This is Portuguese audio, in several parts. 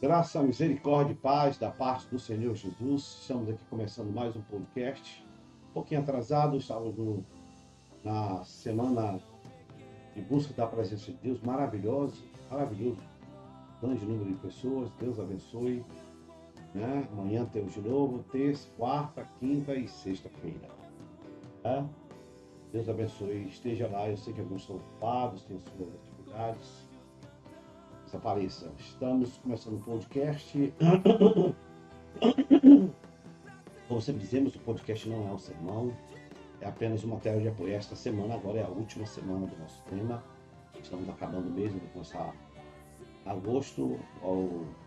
Graça, misericórdia e paz da parte do Senhor Jesus. Estamos aqui começando mais um podcast. Um pouquinho atrasado, estávamos na semana de busca da presença de Deus, maravilhoso, maravilhoso. Grande número de pessoas, Deus abençoe. Né? Amanhã temos de novo, terça, quarta, quinta e sexta-feira. Tá? Deus abençoe, esteja lá. Eu sei que alguns estão ocupados, têm suas atividades. Desapareça. Estamos começando um podcast. Como sempre dizemos, o podcast não é um sermão, é apenas uma matéria de apoio. Esta semana agora é a última semana do nosso tema. Estamos acabando o mês, vamos começar agosto.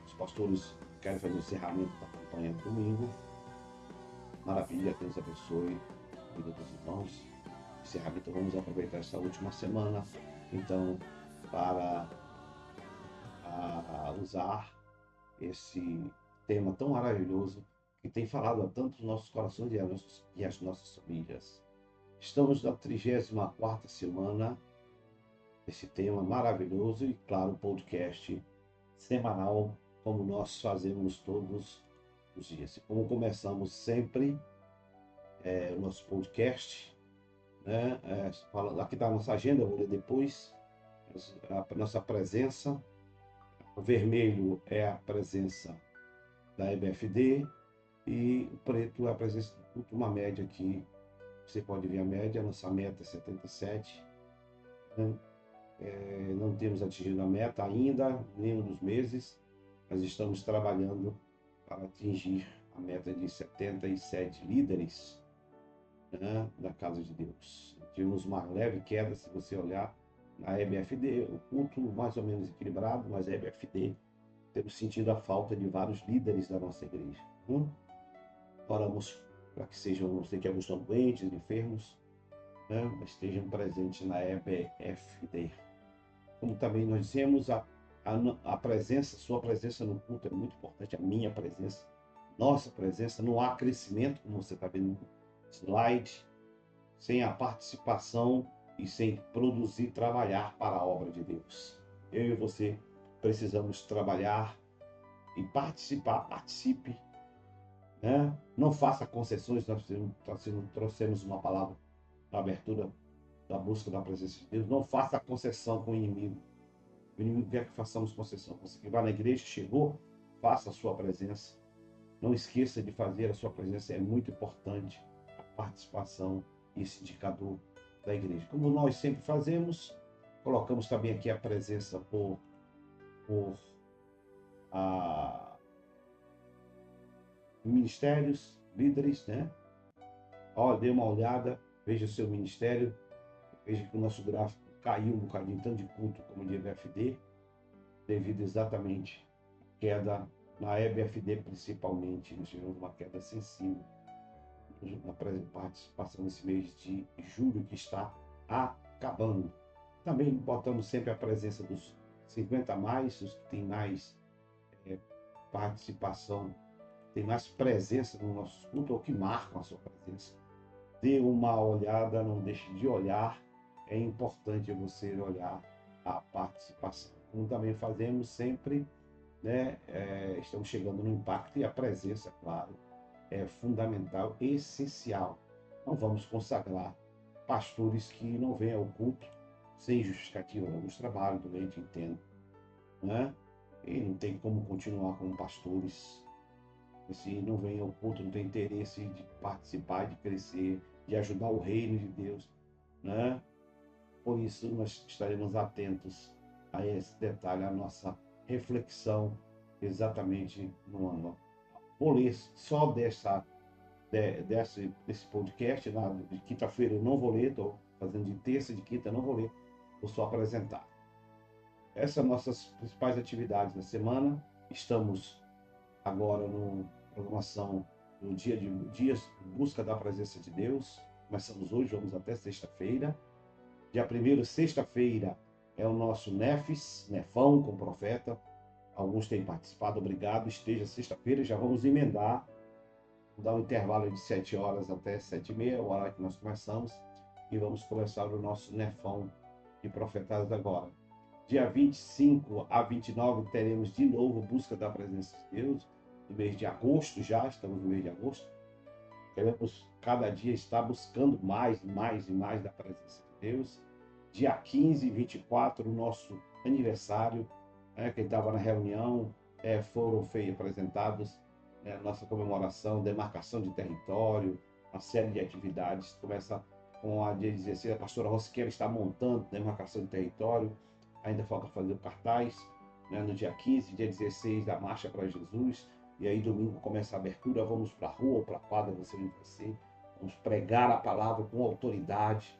Os pastores querem fazer o encerramento da campanha no domingo. Maravilha, Deus abençoe a vida dos irmãos. Encerramento, vamos aproveitar esta última semana, então, para usar esse tema tão maravilhoso que tem falado a tantos nossos corações e as nossas famílias. Estamos na 34ª semana desse tema maravilhoso e, claro, podcast semanal, como nós fazemos todos os dias. E como começamos sempre o nosso podcast, né? Aqui está a nossa agenda, eu vou ler depois, a nossa presença. O vermelho é a presença da EBFD e o preto é a presença do culto, uma média aqui. Você pode ver a média, a nossa meta é 77. Né? Não temos atingido a meta ainda, nenhum dos meses, mas estamos trabalhando para atingir a meta de 77 líderes, né, da Casa de Deus. Tivemos uma leve queda, se você olhar na EBFD, o culto mais ou menos equilibrado, mas a EBFD temos sentido a falta de vários líderes da nossa igreja. Oramos para que sejam, não sei que alguns estão doentes, enfermos, né, mas estejam presentes na EBFD. Como também nós dizemos, a presença, sua presença no culto é muito importante, a minha presença, nossa presença. Não há crescimento, como você está vendo no slide, sem a participação e sem produzir, trabalhar para a obra de Deus. Eu e você precisamos trabalhar e participar, participe, né? Não faça concessões, nós trouxemos uma palavra na abertura da busca da presença de Deus. Não faça concessão com o inimigo. O inimigo quer que façamos concessão. Você que vai na igreja, chegou, faça a sua presença. Não esqueça de fazer a sua presença, é muito importante a participação e esse indicador da igreja. Como nós sempre fazemos, colocamos também aqui a presença por ministérios, líderes, né? Dê uma olhada, veja o seu ministério, veja que o nosso gráfico caiu um bocadinho, tanto de culto como de EBFD, devido exatamente à queda na EBFD principalmente. Nós tivemos uma queda sensível na participação nesse mês de julho, que está acabando. Também botamos sempre a presença dos 50 a mais, os que têm mais participação, têm mais presença no nosso culto, ou que marcam a sua presença. Dê uma olhada, não deixe de olhar. É importante você olhar a participação. Como também fazemos sempre, né? Estamos chegando no impacto e a presença, claro, é fundamental, essencial. Não vamos consagrar pastores que não vêm ao culto sem justificativa. Alguns trabalham doente, entendo, né? E não tem como continuar como pastores se não vem ao culto, não tem interesse de participar, de crescer, de ajudar o reino de Deus, né? Por isso nós estaremos atentos a esse detalhe, a nossa reflexão exatamente no ano. Vou ler só desse podcast, de quinta-feira eu não vou ler, estou fazendo de terça e de quinta, não vou ler, vou só apresentar. Essas são nossas principais atividades da semana. Estamos agora no programação do dias de busca da presença de Deus. Começamos hoje, vamos até sexta-feira. Dia 1º, sexta-feira, é o nosso Nefão com profeta. Alguns têm participado, obrigado. Esteja sexta-feira, já vamos emendar. Vou dar um intervalo de 7 horas até 7h30, o horário que nós começamos. E vamos começar o nosso Nefão de profetadas agora. Dia 25 a 29 teremos de novo Busca da Presença de Deus, no mês de agosto já, estamos no mês de agosto. Queremos cada dia estar buscando mais, mais e mais da presença de Deus. Dia 15 e 24, o nosso aniversário, quem estava na reunião, foram apresentados nossa comemoração, demarcação de território, uma série de atividades. Começa com a dia 16, a pastora Rosqueira está montando demarcação de território, ainda falta fazer o cartaz, no dia 15, dia 16, a Marcha para Jesus, e aí domingo começa a abertura, vamos para a rua ou para a quadra, você vai ser, vamos pregar a palavra com autoridade,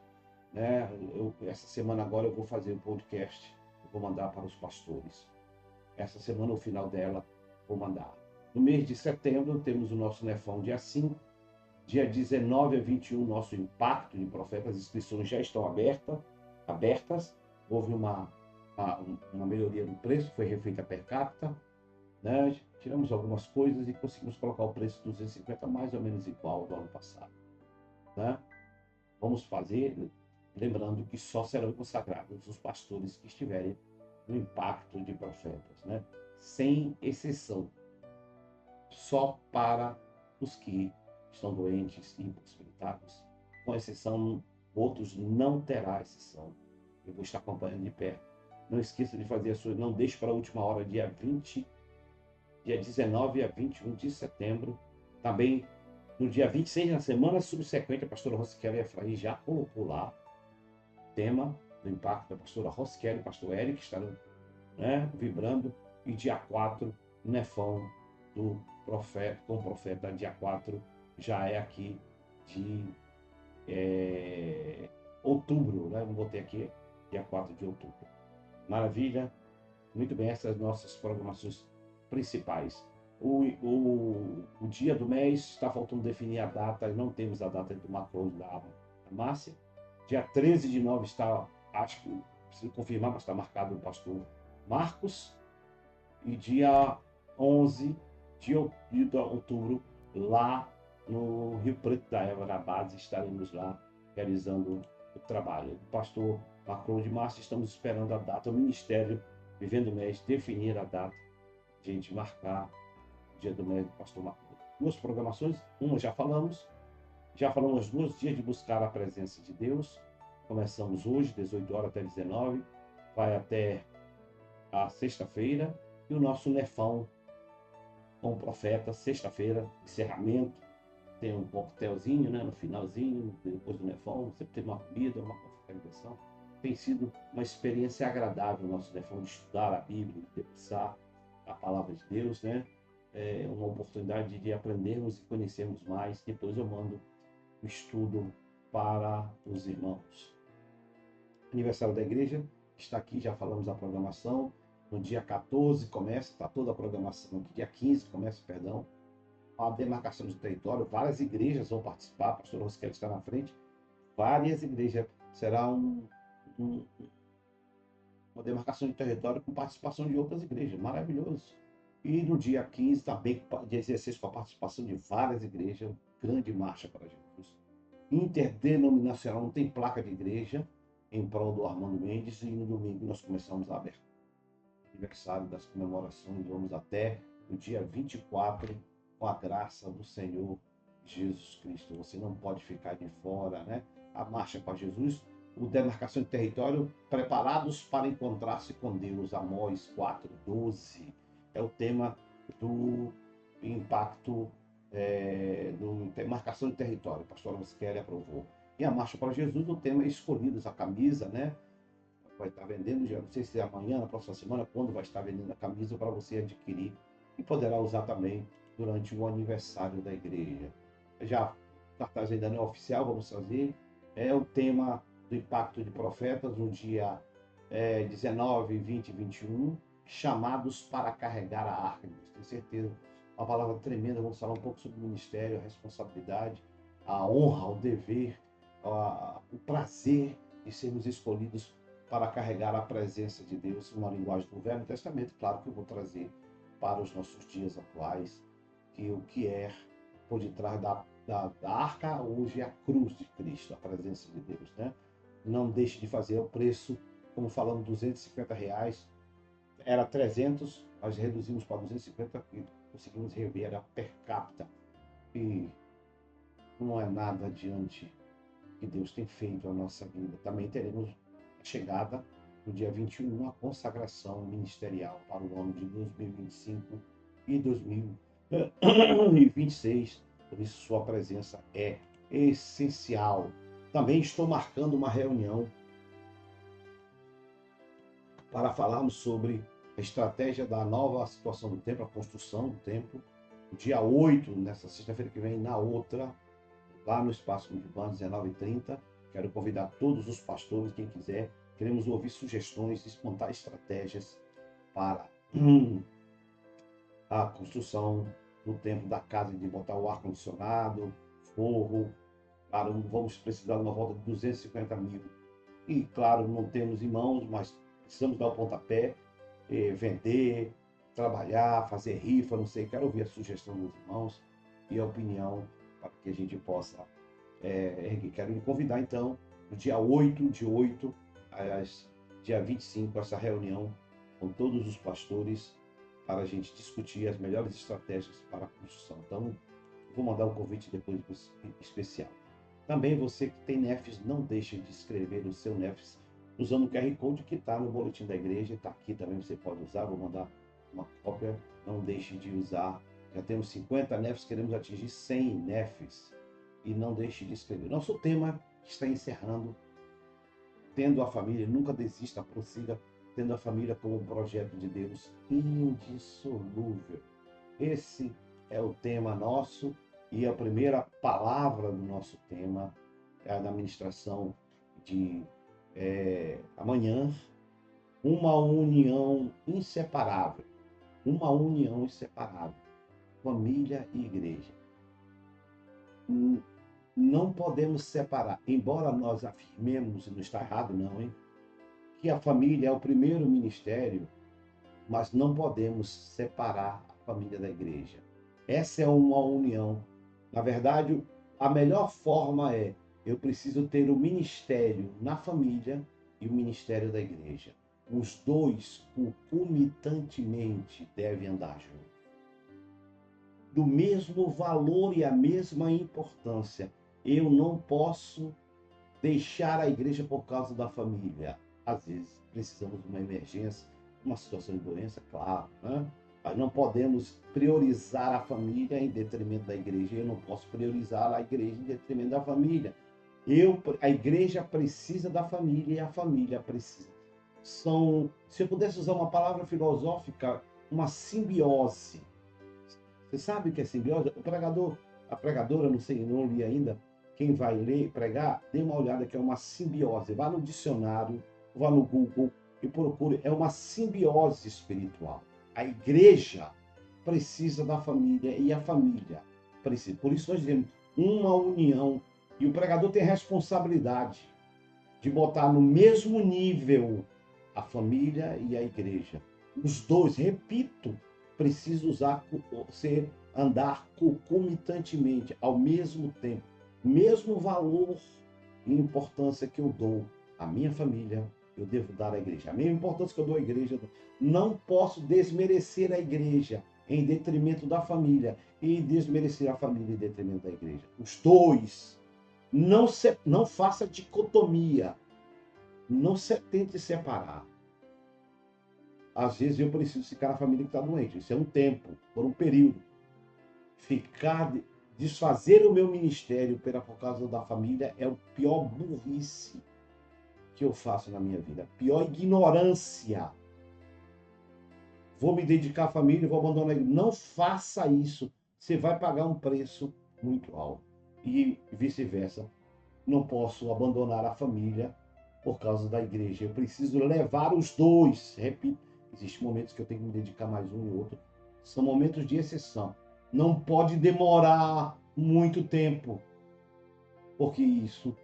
essa semana agora eu vou fazer um podcast, eu vou mandar para os pastores. Essa semana, no final dela, vou mandar. No mês de setembro, temos o nosso Nefão dia 5. Dia 19 a 21, nosso Impacto de Profetas. As inscrições já estão abertas. Houve uma melhoria no preço, foi refeita per capita. Tiramos algumas coisas e conseguimos colocar o preço de 250 mais ou menos igual ao do ano passado. Vamos fazer, lembrando que só serão consagrados os pastores que estiverem no Impacto de Profetas, sem exceção, só para os que estão doentes e impossibilitados, com exceção, outros não terá exceção. Eu vou estar acompanhando de perto. Não esqueça de fazer a sua, não deixe para a última hora, dia 19 a 21 de setembro. Também no dia 26, na semana subsequente, a pastora Rosquela Efraim já colocou lá o tema do impacto da pastora Rosquela e o pastor Eric estarão vibrando. E dia 4, Nefão do profeta, com o profeta, dia 4 já é aqui de outubro, Não botei aqui, dia 4 de outubro. Maravilha. Muito bem, essas nossas programações principais. O dia do mês, está faltando definir a data, não temos a data do Macron da Márcia. Dia 13 de novembro está, acho que preciso confirmar, mas está marcado o pastor Marcos. E dia 11 de outubro, lá no Rio Preto da Eva, na base, estaremos lá realizando o trabalho. O pastor Macron de Márcia, estamos esperando a data, o Ministério Vivendo o Mês definir a data de a gente marcar o dia do mês do pastor Macron. Duas programações, uma já falamos 2 dias de buscar a presença de Deus. Começamos hoje, 18 horas até 19, vai até a sexta-feira, e o nosso Nefão com o profeta, sexta-feira, encerramento, tem um coquetelzinho, no finalzinho, depois do Nefão, sempre tem uma comida, uma confraternização. Tem sido uma experiência agradável o nosso Nefão de estudar a Bíblia, de debruçar a palavra de Deus, É uma oportunidade de aprendermos e conhecermos mais. Depois eu mando o estudo para os irmãos. Aniversário da igreja está aqui, já falamos da programação. No dia 14 começa, está toda a programação aqui. Dia 15 começa, perdão, a demarcação de território. Várias igrejas vão participar, a pastora Rosquela está na frente. Várias igrejas. Será uma demarcação de território com participação de outras igrejas. Maravilhoso. E no dia 15 também, dia 16, com a participação de várias igrejas. Grande marcha para Jesus. Interdenominacional, não tem placa de igreja, em prol do Armando Mendes. E no domingo nós começamos a abertura. Aniversário das comemorações, vamos até o dia 24, com a graça do Senhor Jesus Cristo. Você não pode ficar de fora, A marcha para Jesus, o demarcação de território, preparados para encontrar-se com Deus, Amós 4:12. É o tema do impacto, do demarcação de território. A pastora Rosquela aprovou. E a marcha para Jesus, o tema escolhidos, a camisa, vai estar vendendo, já não sei se é amanhã, na próxima semana, quando vai estar vendendo a camisa para você adquirir e poderá usar também durante o aniversário da igreja. Já o cartaz ainda não é oficial, vamos fazer. É o tema do Impacto de Profetas, no dia 19, 20 e 21, chamados para carregar a arca de Deus. Tenho certeza, uma palavra tremenda, vamos falar um pouco sobre o ministério, a responsabilidade, a honra, o dever, o prazer de sermos escolhidos para carregar a presença de Deus, uma linguagem do Velho Testamento, claro que eu vou trazer para os nossos dias atuais, que o que é por detrás da arca hoje é a cruz de Cristo, a presença de Deus, Não deixe de fazer o preço como falamos, R$ 250, era 300, nós reduzimos para 250 e conseguimos rever a per capita. E não é nada diante que Deus tem feito na nossa vida. Também teremos a chegada no dia 21, a consagração ministerial para o ano de 2025 e 2026. Por isso, sua presença é essencial. Também estou marcando uma reunião para falarmos sobre a estratégia da nova situação do templo, a construção do templo. No dia 8, nessa sexta-feira que vem, na outra, lá no Espaço Municipal, 19h30. Quero convidar todos os pastores, quem quiser. Queremos ouvir sugestões, despontar estratégias para a construção do templo, da casa, de botar o ar-condicionado, forro. Claro, vamos precisar de uma volta de 250 mil. E, claro, não temos em mãos, mas precisamos dar o pontapé, vender, trabalhar, fazer rifa, não sei. Quero ouvir a sugestão dos irmãos e a opinião para que a gente possa erguer. Quero lhe convidar, então, no dia 8, de 8 dia 25, essa reunião com todos os pastores para a gente discutir as melhores estratégias para a construção. Então, vou mandar um convite depois especial. Também você que tem NEFs, não deixe de escrever o seu NEFs usando o QR Code que está no boletim da igreja, está aqui também, você pode usar, vou mandar uma cópia, não deixe de usar. Já temos 50 NEFs, queremos atingir 100 NEFs e não deixe de escrever. Nosso tema está encerrando, tendo a família, nunca desista, prossiga, tendo a família como um projeto de Deus indissolúvel. Esse é o tema nosso e a primeira palavra do nosso tema é a da ministração de amanhã, uma união inseparável. Uma união inseparável. Família e igreja. Não podemos separar, embora nós afirmemos, e não está errado não, que a família é o primeiro ministério, mas não podemos separar a família da igreja. Essa é uma união. Na verdade, a melhor forma eu preciso ter o ministério na família e o ministério da igreja. Os dois concomitantemente devem andar juntos. Do mesmo valor e a mesma importância. Eu não posso deixar a igreja por causa da família. Às vezes precisamos de uma emergência, uma situação de doença, claro, né? Mas não podemos priorizar a família em detrimento da igreja. Eu não posso priorizar a igreja em detrimento da família. A igreja precisa da família e a família precisa. Se eu pudesse usar uma palavra filosófica, uma simbiose. Você sabe o que é simbiose? A pregadora, não sei, não li ainda. Quem vai ler, pregar, dê uma olhada que é uma simbiose. Vá no dicionário, vá no Google e procure. É uma simbiose espiritual. A igreja precisa da família e a família precisa. Por isso nós dizemos uma união. E o pregador tem a responsabilidade de botar no mesmo nível a família e a igreja. Os dois, repito, precisam andar concomitantemente, ao mesmo tempo. Mesmo valor e importância que eu dou à minha família, eu devo dar à igreja. A mesma importância que eu dou à igreja, não posso desmerecer a igreja em detrimento da família e desmerecer a família em detrimento da igreja. Os dois. Não faça dicotomia. Não tente separar. Às vezes eu preciso ficar na família que está doente. Isso é um tempo, por um período. Desfazer o meu ministério por causa da família é o pior burrice que eu faço na minha vida. A pior ignorância. Vou me dedicar à família e vou abandonar ele. Não faça isso. Você vai pagar um preço muito alto. E vice-versa. Não posso abandonar a família por causa da igreja. Eu preciso levar os dois. Repito, existem momentos que eu tenho que me dedicar mais um e outro. São momentos de exceção. Não pode demorar muito tempo, porque isso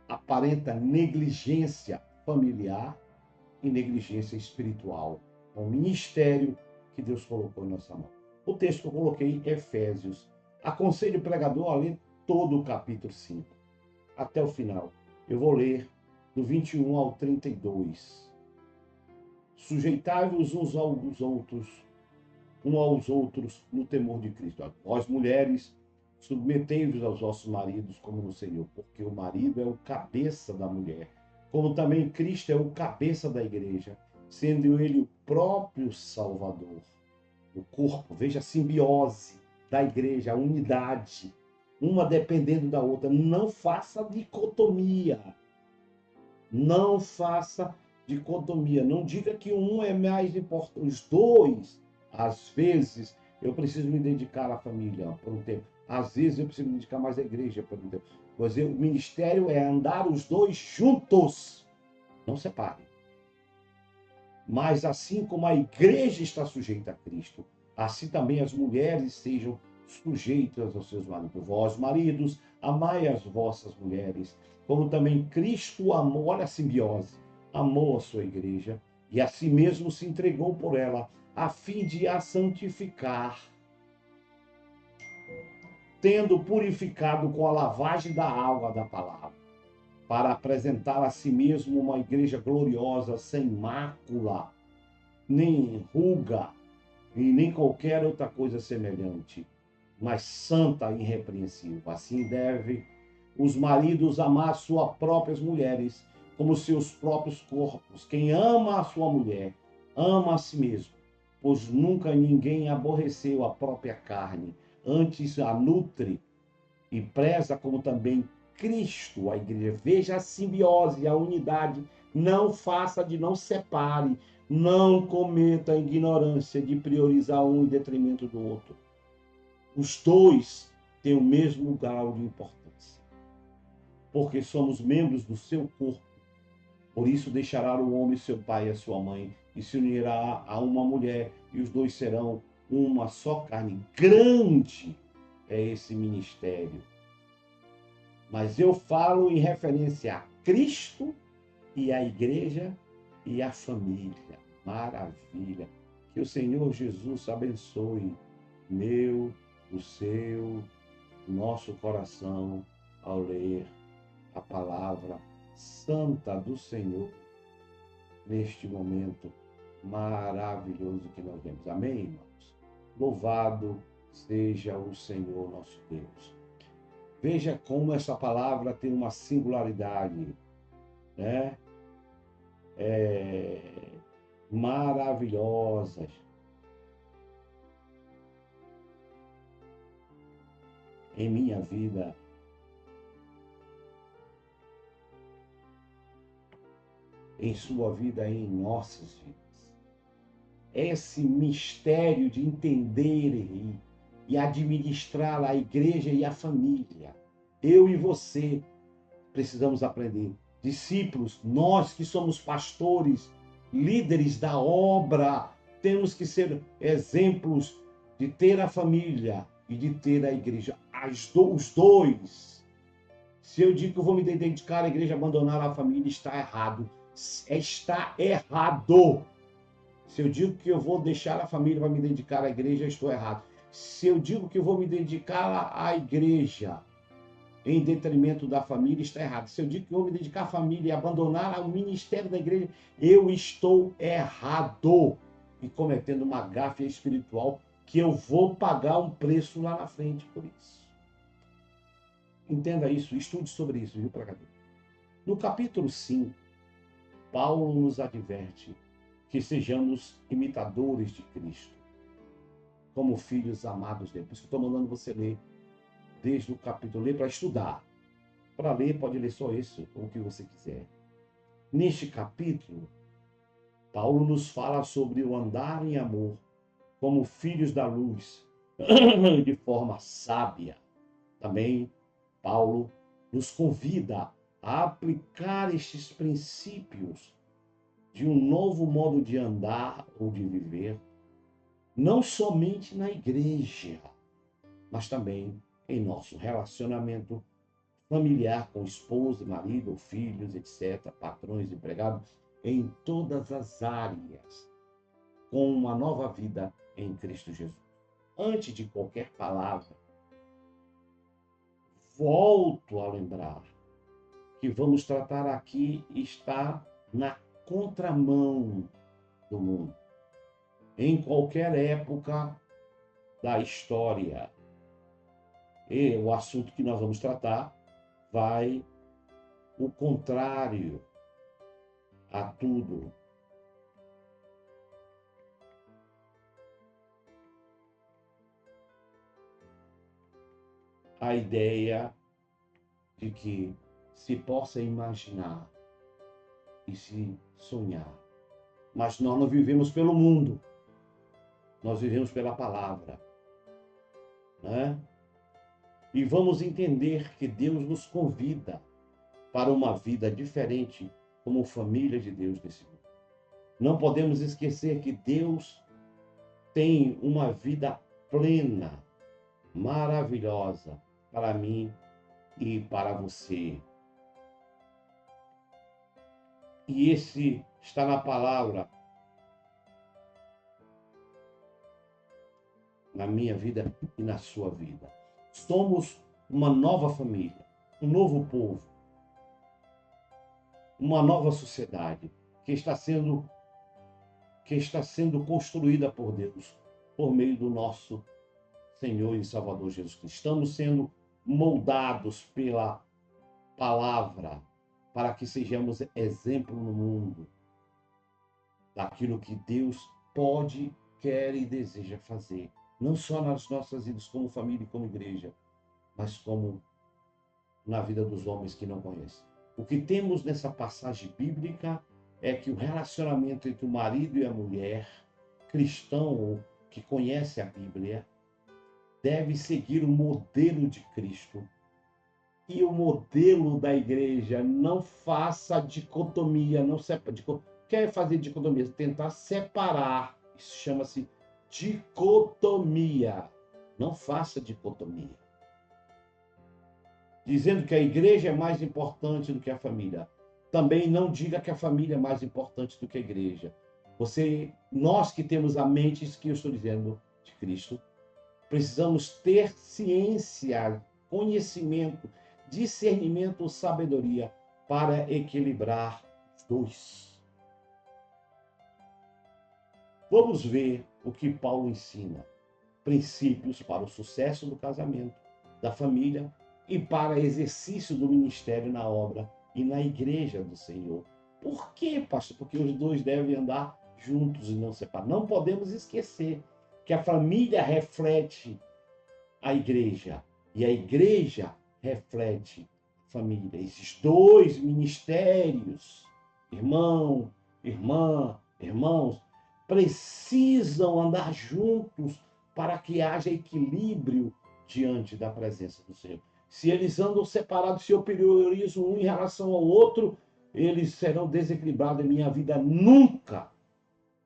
aparenta negligência familiar e negligência espiritual. É um ministério que Deus colocou em nossa mão. O texto que eu coloquei, Efésios. Aconselho o pregador a ler todo o capítulo 5, até o final. Eu vou ler do 21 ao 32. Sujeitai-vos uns aos outros no temor de Cristo. Vós, mulheres, submetei-vos aos vossos maridos como no Senhor, porque o marido é o cabeça da mulher, como também Cristo é o cabeça da igreja, sendo ele o próprio Salvador. O corpo, veja a simbiose da igreja, a unidade, uma dependendo da outra. Não faça dicotomia. Não faça dicotomia. Não diga que um é mais importante. Os dois, às vezes, eu preciso me dedicar à família por um tempo. Às vezes, eu preciso me dedicar mais à igreja por um tempo. Pois o ministério é andar os dois juntos. Não separe. Mas assim como a igreja está sujeita a Cristo, assim também as mulheres sejam sujeitas aos seus maridos. Vós, maridos, amai as vossas mulheres, como também Cristo amou, olha a simbiose, amou a sua igreja e a si mesmo se entregou por ela, a fim de a santificar, tendo purificado com a lavagem da água da palavra, para apresentar a si mesmo uma igreja gloriosa, sem mácula, nem ruga, e nem qualquer outra coisa semelhante, mas santa e irrepreensível. Assim deve os maridos amar suas próprias mulheres como seus próprios corpos. Quem ama a sua mulher, ama a si mesmo, pois nunca ninguém aborreceu a própria carne, antes a nutre e preza como também Cristo, a igreja. Veja a simbiose, a unidade. Não faça não separe. Não cometa a ignorância de priorizar um em detrimento do outro. Os dois têm o mesmo grau de importância, porque somos membros do seu corpo. Por isso deixará o homem seu pai e a sua mãe, e se unirá a uma mulher, e os dois serão uma só carne. Grande é esse ministério. Mas eu falo em referência a Cristo e a igreja e a família. Maravilha. Que o Senhor Jesus abençoe o seu, nosso coração ao ler a palavra santa do Senhor neste momento maravilhoso que nós vemos. Amém, irmãos? Louvado seja o Senhor nosso Deus. Veja como essa palavra tem uma singularidade, né? Maravilhosas. Em minha vida, em sua vida, em nossas vidas. Esse mistério de entender e administrar a igreja e a família. Eu e você precisamos aprender. Discípulos, nós que somos pastores, líderes da obra, temos que ser exemplos de ter a família e de ter a igreja. Os dois. Se eu digo que eu vou me dedicar à igreja e abandonar a família, está errado. Está errado. Se eu digo que eu vou deixar a família para me dedicar à igreja, estou errado. Se eu digo que eu vou me dedicar à igreja em detrimento da família, está errado. Se eu digo que vou me dedicar à família e abandonar o ministério da igreja, eu estou errado e cometendo uma gafe espiritual que eu vou pagar um preço lá na frente por isso. Entenda isso, estude sobre isso, viu, pregador? No capítulo 5, Paulo nos adverte que sejamos imitadores de Cristo, como filhos amados dele. Por isso que eu estou mandando você ler desde o capítulo, ler para estudar. Para ler, pode ler só isso, ou o que você quiser. Neste capítulo, Paulo nos fala sobre o andar em amor, como filhos da luz, de forma sábia. Também, Paulo nos convida a aplicar estes princípios de um novo modo de andar ou de viver, não somente na igreja, mas também em nosso relacionamento familiar com esposa, marido ou filhos, etc., patrões, empregados, em todas as áreas, com uma nova vida em Cristo Jesus. Antes de qualquer palavra, volto a lembrar que vamos tratar aqui está na contramão do mundo. Em qualquer época da história. E o assunto que nós vamos tratar vai o contrário a tudo. A ideia de que se possa imaginar e se sonhar. Mas nós não vivemos pelo mundo, nós vivemos pela palavra, né? E vamos entender que Deus nos convida para uma vida diferente como família de Deus nesse mundo. Não podemos esquecer que Deus tem uma vida plena, maravilhosa para mim e para você. E esse está na palavra, na minha vida e na sua vida. Somos uma nova família, um novo povo, uma nova sociedade que está sendo construída por Deus, por meio do nosso Senhor e Salvador Jesus Cristo. Estamos sendo moldados pela palavra para que sejamos exemplo no mundo daquilo que Deus pode, quer e deseja fazer. Não só nas nossas vidas como família e como igreja, mas como na vida dos homens que não conhecem. O que temos nessa passagem bíblica é que o relacionamento entre o marido e a mulher, cristão que conhece a Bíblia, deve seguir o modelo de Cristo. E o modelo da igreja não faça dicotomia, não quer fazer dicotomia, tentar separar. Isso chama-se dicotomia. Não faça dicotomia. Dizendo que a igreja é mais importante do que a família. Também não diga que a família é mais importante do que a igreja. Nós que temos a mente, isso que eu estou dizendo, de Cristo, precisamos ter ciência, conhecimento, discernimento, sabedoria para equilibrar os dois. Vamos ver o que Paulo ensina. Princípios para o sucesso do casamento, da família e para exercício do ministério na obra e na igreja do Senhor. Por quê, pastor? Porque os dois devem andar juntos e não separados. Não podemos esquecer que a família reflete a igreja e a igreja reflete a família. Esses dois ministérios, irmão, irmã, irmãos, precisam andar juntos para que haja equilíbrio diante da presença do Senhor. Se eles andam separados, se eu priorizo um em relação ao outro, eles serão desequilibrados em minha vida. Nunca,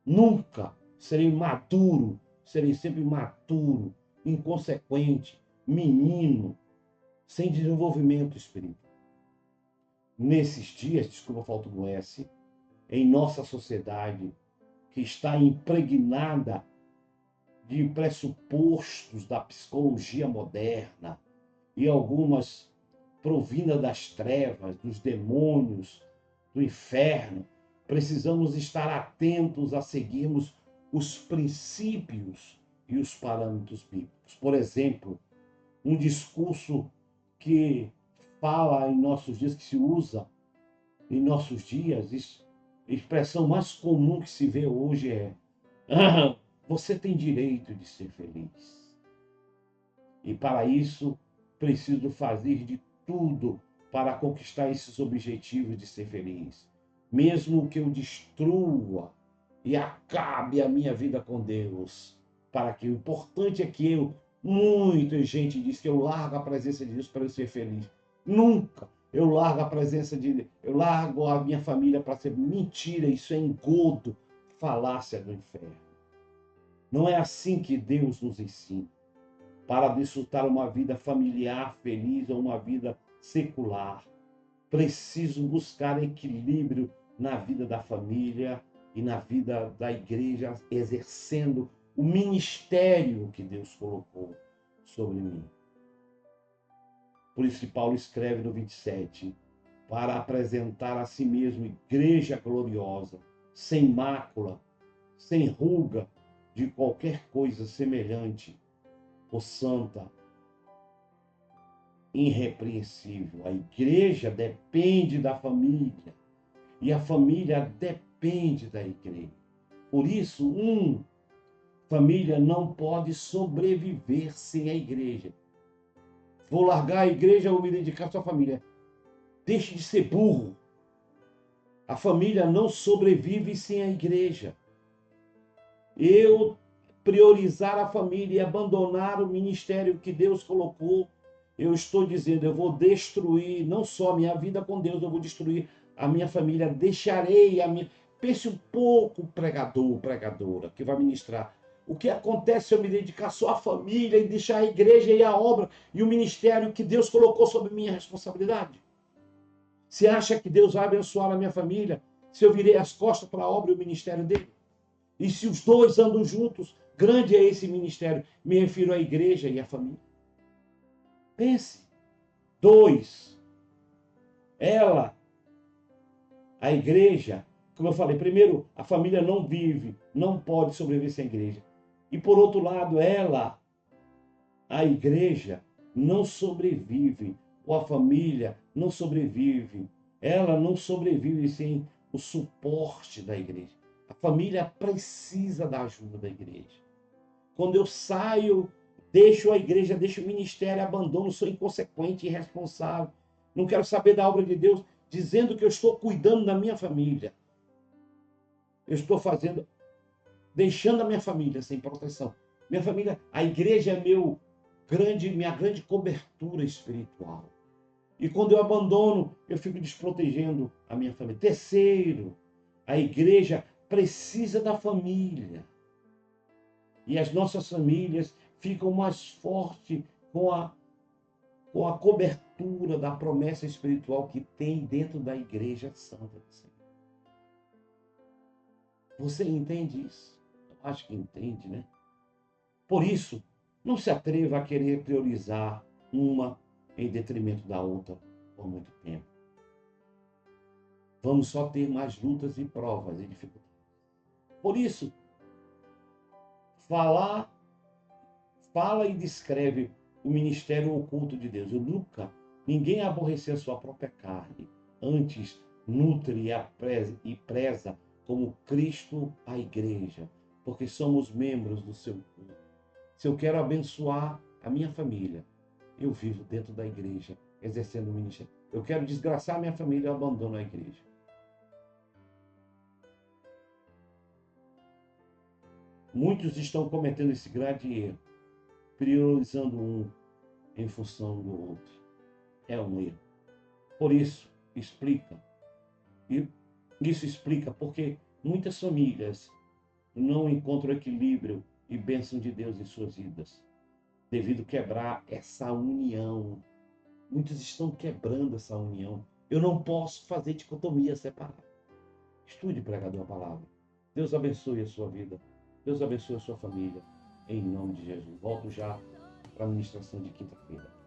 nunca serei maduro, serei sempre imaturo, inconsequente, menino, sem desenvolvimento espiritual. Nesses dias, desculpa, falta um S, em nossa sociedade, que está impregnada de pressupostos da psicologia moderna e algumas provindas das trevas, dos demônios, do inferno, precisamos estar atentos a seguirmos os princípios e os parâmetros bíblicos. Por exemplo, um discurso que fala em nossos dias, que se usa em nossos dias, a expressão mais comum que se vê hoje é: você tem direito de ser feliz. E para isso, preciso fazer de tudo para conquistar esses objetivos de ser feliz. Mesmo que eu destrua e acabe a minha vida com Deus. Para que o importante é que muita gente diz que eu largo a presença de Deus para eu ser feliz. Nunca eu largo a presença de Deus, eu largo a minha família para ser mentira, isso é engodo, falácia do inferno. Não é assim que Deus nos ensina. Para desfrutar uma vida familiar feliz ou uma vida secular, preciso buscar equilíbrio na vida da família e na vida da igreja, exercendo o ministério que Deus colocou sobre mim. Por isso que Paulo escreve no 27, para apresentar a si mesmo igreja gloriosa, sem mácula, sem ruga de qualquer coisa semelhante, ou santa, irrepreensível. A igreja depende da família e a família depende da igreja. Por isso, família não pode sobreviver sem a igreja. Vou largar a igreja ou me dedicar à sua família. Deixe de ser burro. A família não sobrevive sem a igreja. Eu priorizar a família e abandonar o ministério que Deus colocou, eu estou dizendo, eu vou destruir não só a minha vida com Deus, eu vou destruir a minha família, deixarei a minha... Pense um pouco, pregador, pregadora, que vai ministrar. O que acontece se eu me dedicar só à família e deixar a igreja e a obra e o ministério que Deus colocou sob minha responsabilidade? Você acha que Deus vai abençoar a minha família se eu virei as costas para a obra e o ministério dele? E se os dois andam juntos, grande é esse ministério. Me refiro à igreja e à família. Pense. 2. Ela, a igreja, como eu falei, primeiro, a família não vive, não pode sobreviver sem a igreja. E por outro lado, ela, a igreja, não sobrevive, ou a família não sobrevive. Ela não sobrevive sem o suporte da igreja. A família precisa da ajuda da igreja. Quando eu saio, deixo a igreja, deixo o ministério, abandono, sou inconsequente, irresponsável, não quero saber da obra de Deus, dizendo que eu estou cuidando da minha família. Eu estou fazendo, deixando a minha família sem proteção. Minha família, a igreja é minha grande cobertura espiritual. E quando eu abandono, eu fico desprotegendo a minha família. Terceiro, a igreja precisa da família. E as nossas famílias ficam mais fortes com a cobertura da promessa espiritual que tem dentro da igreja santa do Senhor. Você entende isso? Eu acho que entende, né? Por isso, não se atreva a querer priorizar uma em detrimento da outra por muito tempo. Vamos só ter mais lutas e provas e dificuldades. Por isso, fala e descreve o ministério oculto de Deus. Ninguém aborreceu a sua própria carne, antes nutre e preza como Cristo a igreja, porque somos membros do seu corpo. Se eu quero abençoar a minha família, eu vivo dentro da igreja, exercendo o ministério. Eu quero desgraçar a minha família, eu abandono a igreja. Muitos estão cometendo esse grande erro, priorizando um em função do outro. É um erro. Por isso, isso explica porque muitas famílias não encontram equilíbrio e bênção de Deus em suas vidas, devido a quebrar essa união. Muitos estão quebrando essa união. Eu não posso fazer dicotomia separada. Estude, pregador, a palavra. Deus abençoe a sua vida. Deus abençoe a sua família. Em nome de Jesus. Volto já para a ministração de quinta-feira.